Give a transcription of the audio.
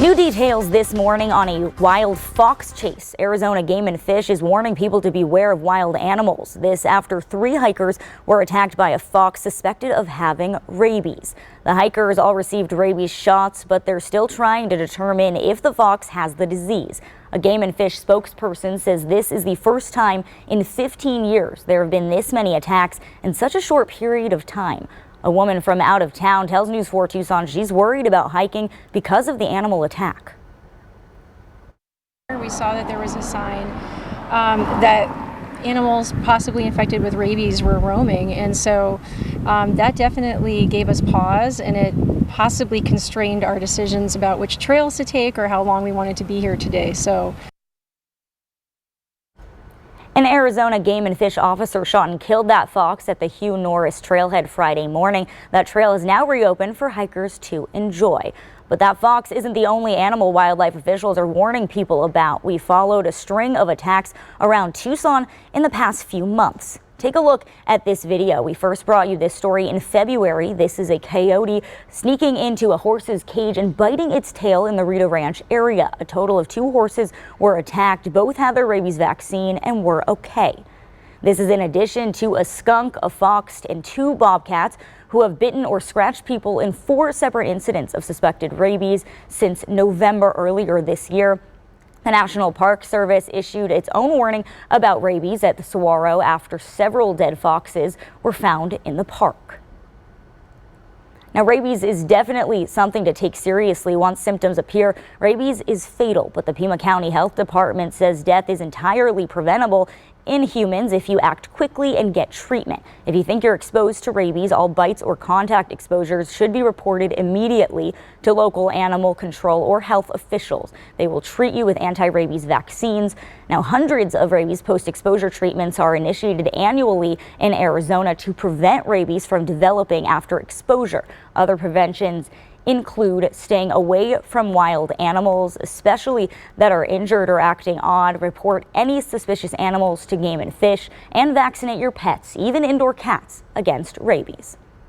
New details this morning on a wild fox chase. Arizona Game and Fish is warning people to beware of wild animals. This after 3 hikers were attacked by a fox suspected of having rabies. The hikers all received rabies shots, but they're still trying to determine if the fox has the disease. A Game and Fish spokesperson says this is the first time in 15 years there have been this many attacks in such a short period of time. A woman from out of town tells News 4 Tucson she's worried about hiking because of the animal attack. We saw that there was a sign that animals possibly infected with rabies were roaming, and so that definitely gave us pause, and it possibly constrained our decisions about which trails to take or how long we wanted to be here today. So an Arizona Game and Fish officer shot and killed that fox at the Hugh Norris trailhead Friday morning. That trail is now reopened for hikers to enjoy. But that fox isn't the only animal wildlife officials are warning people about. We followed a string of attacks around Tucson in the past few months. Take a look at this video. We first brought you this story in February. This is a coyote sneaking into a horse's cage and biting its tail in the Rita Ranch area. A total of 2 horses were attacked. Both had their rabies vaccine and were okay. This is in addition to a skunk, a fox, and 2 bobcats who have bitten or scratched people in 4 separate incidents of suspected rabies since November earlier this year. The National Park Service issued its own warning about rabies at the saguaro after several dead foxes were found in the park. Now, rabies is definitely something to take seriously once symptoms appear. Rabies is fatal, but the Pima County Health Department says death is entirely preventable in humans if you act quickly and get treatment. If you think you're exposed to rabies, all bites or contact exposures should be reported immediately to local animal control or health officials. They will treat you with anti-rabies vaccines. Now, hundreds of rabies post-exposure treatments are initiated annually in Arizona to prevent rabies from developing after exposure. Other preventions include staying away from wild animals, especially that are injured or acting odd. Report any suspicious animals to Game and Fish and vaccinate your pets, even indoor cats, against rabies.